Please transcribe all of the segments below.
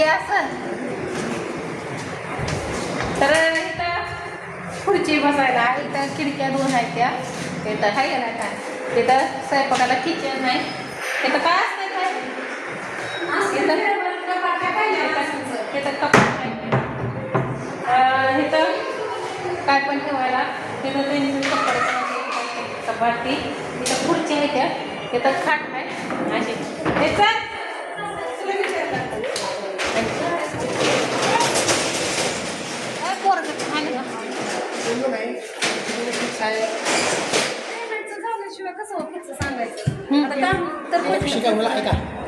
असं तर इथं खुर्ची बसायला इथं खिडक्या 2 आहेत त्या इथं आहे ना काय तिथं स्वयंपाकाला किचन नाही तिथं काय असतं काय इथं कपाट आहे इथं काय पण ठेवायला तिथं त्यांनी कपडे कपाटी इथं खुर्ची आहे त्या तिथं खाट आहे अशी त्याचं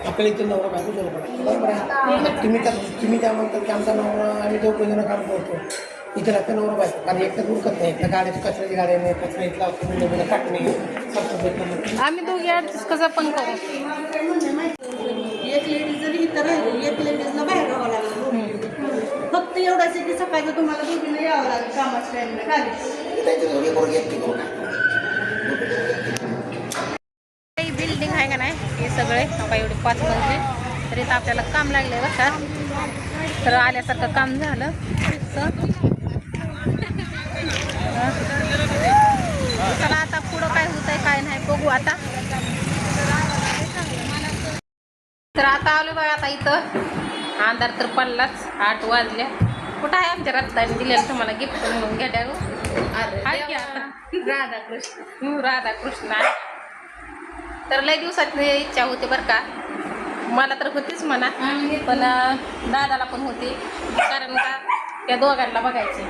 आपल्याला इथे नवरा बायको बरोबर आहे तुम्ही काय म्हणतात की आमचा नवरा आम्ही 2 जण काम करतो इथे राहतं नवरा बायको कारण एकटं उरकत नाही एकदा गाड्याची कचऱ्याची गाड्या नाही कचरा इथला नवीन टाकणे आम्ही दोघे ॲडजस्ट कसं पण करू एक लेडीज जरी इथं राहिली एक लेडीजला बाहेर राहावं लागलं फक्त एवढंच आहे की सकाळचं तुम्हाला दोघींना यावं लागेल कामाच्या टाईमला काही बिल्डिंग आहे का नाही हे सगळे आता एवढे 5 मजले तरी तर आपल्याला काम लागले बरं का तर आल्यासारखं काम झालं चला आता पुढं काय होत आहे काय नाही बघू आता तर आता आलो बघा आता इथं अंधार तर पडलाच 8 वाजल्या कुठं आहे आमच्या रत्नाने दिलेलं तुम्हाला गिफ्ट म्हणून घ्या राधाकृष्ण तर लय दिवसात इच्छा होते बरं का मला तर होतीच म्हणा पण दादाला पण होती कारण का त्या दोघांना बघायचे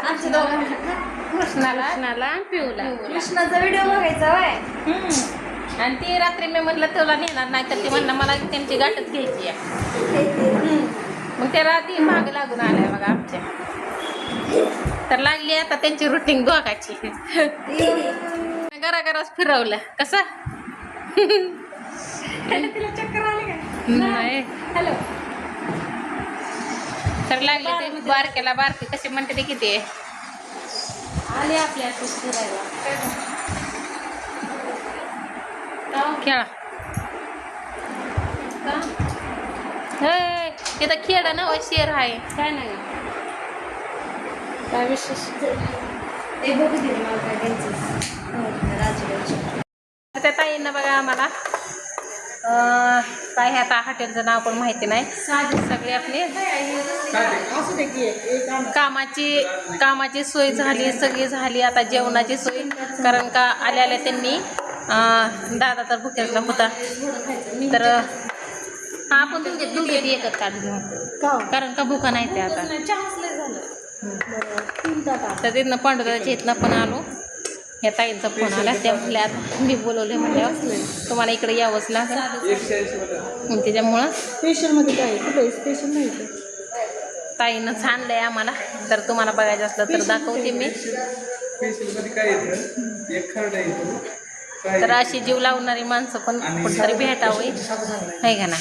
आमच्या दोघांना कृष्णाला पिऊला कृष्णाचा व्हिडिओ बघायचा बाय आणि ती रात्री मी म्हटलं तुला नेणार नाही तर ती म्हणणं मला त्यांची गाठच घ्यायची आहे मग त्या रात्री माग लागून आल्या बघा आमच्या तर लागली आता त्यांची रुटीन दोघाची घराघराच फिरवलं कसं तिला चक्कर आली का नाही हॅलो तर लागली ते बारक्याला बारकी कशी म्हणते ते किती आहे आले आपल्या फिरायला खेळा तिथं खेळ ना शेर आहे काय नाही काय विशेष ते बघू दे मला काय त्यांचं राजकीय त्या ताईंना बघा आम्हाला काय ह्या आता हॉटेलचं नाव पण माहिती नाही सगळे आपले कामाची सोय झाली सगळी झाली आता जेवणाची सोय कारण का आल्या आल्या त्यांनी दादा तर भुक्यातला होता तर आपण दोघे एकच काढून घेऊ कारण का भुका नाही ते आता तर तिथनं पांडुराच्या इथनं पण आलो ह्या ताईंचा फोन आला त्या म्हटल्या आता मी बोलवले म्हटल्यावर तुम्हाला इकडे यावंच लागेल त्याच्यामुळं स्पेशलमध्ये काय कुठे स्पेशल नाही ताईनं छानलं आहे आम्हाला तर तुम्हाला बघायचं असलं तर दाखवते मी तर अशी जीव लावणारी माणसं पण कुठेतरी भेटावी आहे का ना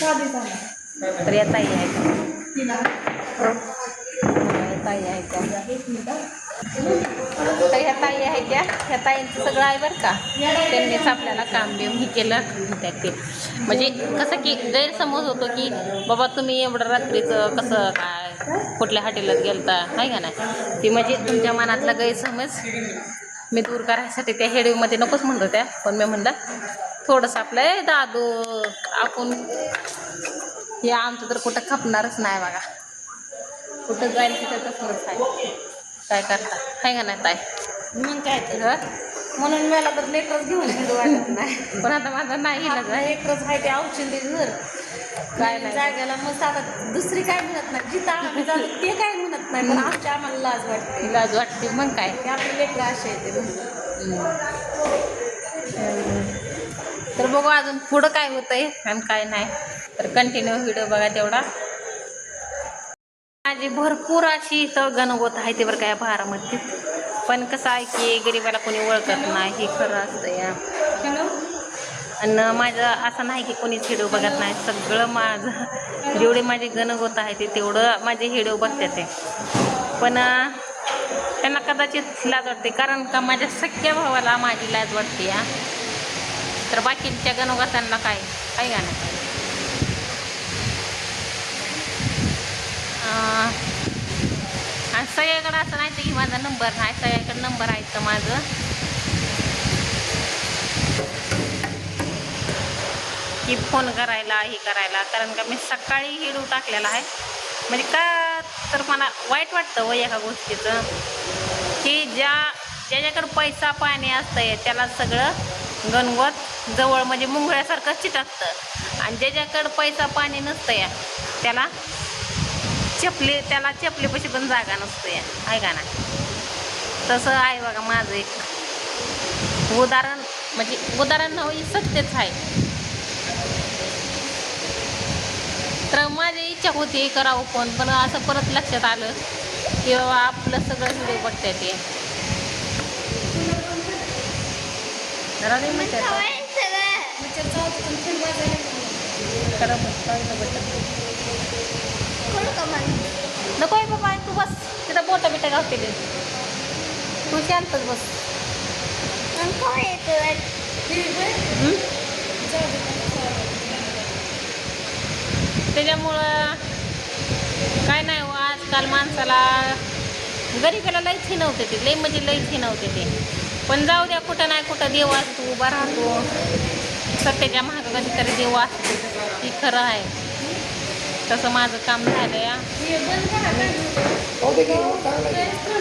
तर या ताई आहेत ताई आहेत तर ह्या ताई आहेत ह्या ताईंचं सगळं आहे बरं का त्यांनीच आपल्याला काम बिम हे केलं ते म्हणजे कसं की गैरसमज होतो की बाबा तुम्ही एवढं रात्रीचं कसं काय कुठल्या हॉटेलात गेलता आहे का नाही ती म्हणजे तुमच्या मनातला गैरसमज मी दूर करायसाठी त्या हेडीमध्ये नकोच म्हणतो त्या पण मी म्हणलं थोडंसं आपलं दादू आपण हे आमचं तर कुठं खपणारच नाही बघा कुठं जाईल तिथं तसंच आहे काय करता आहे का नाही ताई मग काय तर म्हणून मला तर लेकरच घेऊन वाटत नाही पण आता माझं नाही लेकरच आहे ते औषधी घर काय नाही जाग्याला मस्त आता दुसरी काय म्हणत नाही जिथं आम्ही जातो ते काय म्हणत नाही पण आमच्या आम्हाला लाज वाटते मग काय की आपले लेकरं असे येते तर बघू अजून पुढं काय होतंय आणि काय नाही तर कंटिन्यू व्हिडिओ बघा तेवढा माझी भरपूर अशी इथं गणगोत आहे ते बरं काय बारामध्ये पण कसं आहे की गरीबाला कोणी ओळखत नाही हे खरं असतं या आणि माझं असं नाही की कोणीच व्हिडिओ बघत नाही सगळं माझं जेवढे माझे गणगोत आहे ते तेवढं माझे व्हिडिओ बघतात ते पण त्यांना कदाचित लाज वाटते कारण का माझ्या सख्या भावाला माझी लाज वाटते या तर बाकीच्या गणगोतांना काय आहे का नाही सगळ्याकडे असं नाही की माझा नंबर नाही, सगळ्याकडे नंबर आहे तर माझं. की फोन करायला हे करायला, कारण का मी सकाळी हिडू टाकलेला आहे. म्हणजे का तर मला वाईट वाटतं व एका गोष्टीचं की ज्याच्याकडं पैसा पाणी असतंय त्याला सगळं गणगोत जवळ म्हणजे मुंगळ्यासारखं चिटकतं, आणि ज्याच्याकडं पैसा पाणी नसतं या त्याला चपलीपाशी पण जागा नसते आहे का नाही. तसं आहे बघा माझं एक उदाहरण, म्हणजे उदाहरण नव्हे सत्यच आहे. तर माझी इच्छा होती करावं फोन, पण असं परत लक्षात आलं की बाबा आपलं सगळं व्हिडिओ बघते ते जरा नाही म्हणतात नको आहे बाबा, तू बस तिथं बोटा बिटा गावते तू शांतच बस. त्याच्यामुळं काय नाही हो, आजकाल माणसाला गरीबाला लईच नव्हते ते, लई म्हणजे लईच नव्हते ते. पण जाऊ द्या, कुठं नाही कुठं देव असतो, उभा राहतो. सत्याच्या महाग कधीतरी देव असतो, ती खरं आहे. तसं माझं काम झालं या. हो, ते की चांगलं आहे.